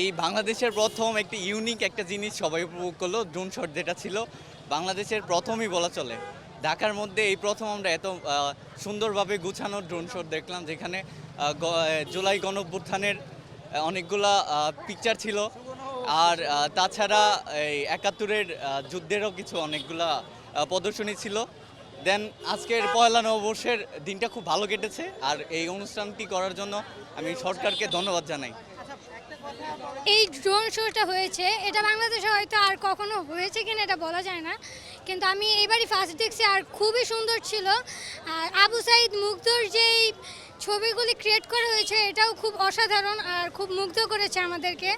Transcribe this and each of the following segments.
এই বাংলাদেশের প্রথম একটি ইউনিক একটা জিনিস সবাই উপভোগ করলো, ড্রোন শট যেটা ছিল বাংলাদেশের প্রথমই বলা চলে। ঢাকার মধ্যে এই প্রথম আমরা এত সুন্দরভাবে গুছানো ড্রোন শট দেখলাম, যেখানে জুলাই গণঅভ্যুত্থানের অনেকগুলা পিকচার ছিল। আর তাছাড়া এই ৭১-এর যুদ্ধেরও কিছু অনেকগুলা প্রদর্শনী ছিল। দেন আজকের পয়লা নববর্ষের দিনটা খুব ভালো কেটেছে। আর এই অনুষ্ঠানটি করার জন্য আমি সরকারকে ধন্যবাদ জানাই। এই ড্রোন শোটা হয়েছে, এটা বাংলাদেশে হয়তো আর কখনো হয়েছে কিনা এটা বলা যায় না, কিন্তু আমি এবারই ফার্স্ট দেখছি আর খুবই সুন্দর ছিল। আর আবু সাইদ মুগ্ধর যেই ছবিগুলি ক্রিয়েট করা হয়েছে এটাও খুব অসাধারণ আর খুব মুগ্ধ করেছে আমাদেরকে।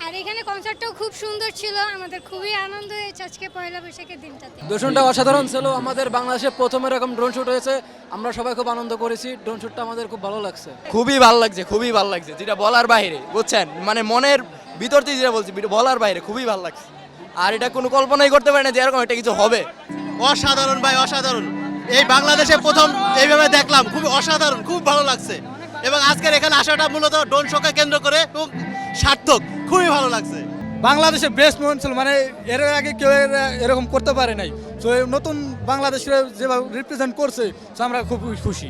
আর এখানে কনসার্টটাও খুব সুন্দর ছিল, আমাদের খুবই আনন্দ হয়েছে আজকে পয়লা বৈশাখের দিনটাতে। ড্রোনটা অসাধারণ ছিল, আমাদের বাংলাদেশে প্রথম এরকম ড্রোন শুট হয়েছে, আমরা সবাই খুব আনন্দ করেছি। ড্রোন শুটটা আমাদের খুব ভালো লাগছে, খুবই ভালো লাগছে, যেটা বলার বাইরে, বুঝছেন, মানে মনের ভিতর থেকে যেটা বলছি বলার বাইরে, খুবই ভালো লাগছে। আর এটা কোনো কল্পনাই করতে পারি না যে এরকম একটা কিছু হবে। অসাধারণ ভাই, অসাধারণ। এই বাংলাদেশে প্রথম এইভাবে দেখলাম, খুব অসাধারণ, খুব ভালো লাগছে। এবং আজকের এখানে আসাটা মূলত ড্রোন শোকে কেন্দ্র করে খুব সার্থক, খুবই ভালো লাগছে। বাংলাদেশের বেস্ট মোমেন্ট ছিল, মানে এর আগে কেউ এরকম করতে পারে নাই। তো নতুন বাংলাদেশে যেভাবে রিপ্রেজেন্ট করছে, আমরা খুব খুশি।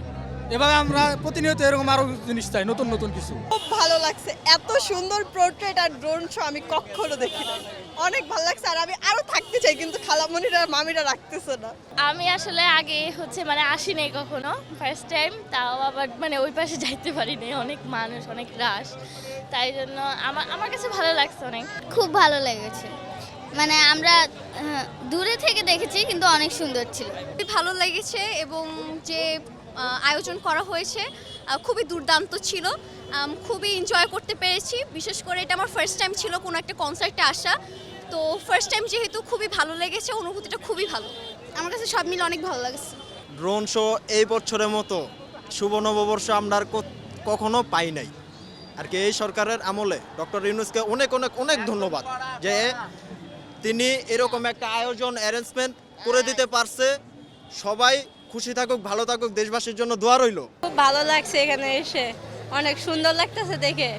এবার আমরা প্রতিনিয়ত এরকম আরো জিনিস চাই, নতুন নতুন কিছু। খুব ভালো লাগছে, এত সুন্দর পোর্ট্রেট আর ড্রোন শো আমি কখনো দেখি নাই। অনেক ভালো লাগছে, আর আমি আরো থাকতে চাই, কিন্তু খালামণিরা আর মামিরা রাখতেছে না। আমি আসলে আগে মানে আসি নাই কখনো, ফার্স্ট টাইম। তাও আবার মানে ওই পাশে যাইতে পারি নাই, অনেক মানুষ, অনেক রাশ। তাই জন্য আমার কাছে ভালো লাগছে অনেক। খুব ভালো লেগেছে, মানে আমরা দূরে থেকে দেখেছি কিন্তু অনেক সুন্দর ছিল। খুবই ভালো লেগেছে এবং যে আয়োজন করা হয়েছে খুবই দুর্দান্ত ছিল, খুবই এনজয় করতে পেরেছি। বিশেষ করে এটা আমার ফার্স্ট টাইম ছিল কোনো একটা কনসার্টে আসা, তো ফার্স্ট টাইম যেহেতু খুবই ভালো লেগেছে, অনুভূতিটা খুবই ভালো। আমার কাছে সব মিলে অনেক ভালো লাগছে। ড্রোন শো এই বছরের মতো শুভ নববর্ষ আমরা আর কখনো পাই নাই আর কি। এই সরকারের আমলে ডক্টর ইউনূসকে অনেক অনেক অনেক ধন্যবাদ যে তিনি এরকম একটা আয়োজন অ্যারেঞ্জমেন্ট করে দিতে পারছে। সবাই খুশি থাকুক, ভালো থাকুক, দেশবাসীর জন্য দোয়া রইল। খুব ভালো লাগছে এখানে এসে, অনেক সুন্দর লাগতেছে দেখে,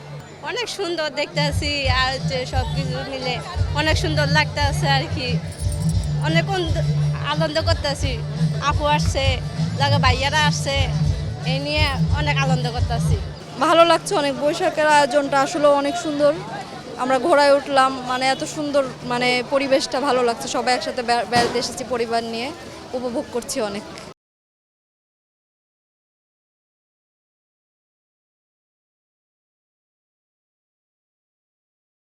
অনেক সুন্দর দেখতেছি। আর যে সব কিছু মিলে অনেক সুন্দর লাগতেছে আর কি, অনেক আনন্দ করতেছি। আপু আসছে, লাগে ভাইয়ারা আসছে, এই নিয়ে অনেক আনন্দ করতেছি। ভালো লাগছে অনেক, বৈশাখের আয়োজনটা আসলে অনেক সুন্দর। আমরা ঘোড়ায় উঠলাম, মানে এত সুন্দর, মানে পরিবেশটা ভালো লাগছে। সবাই একসাথে বেড়াতে এসেছি পরিবার নিয়ে, উপভোগ করছি অনেক।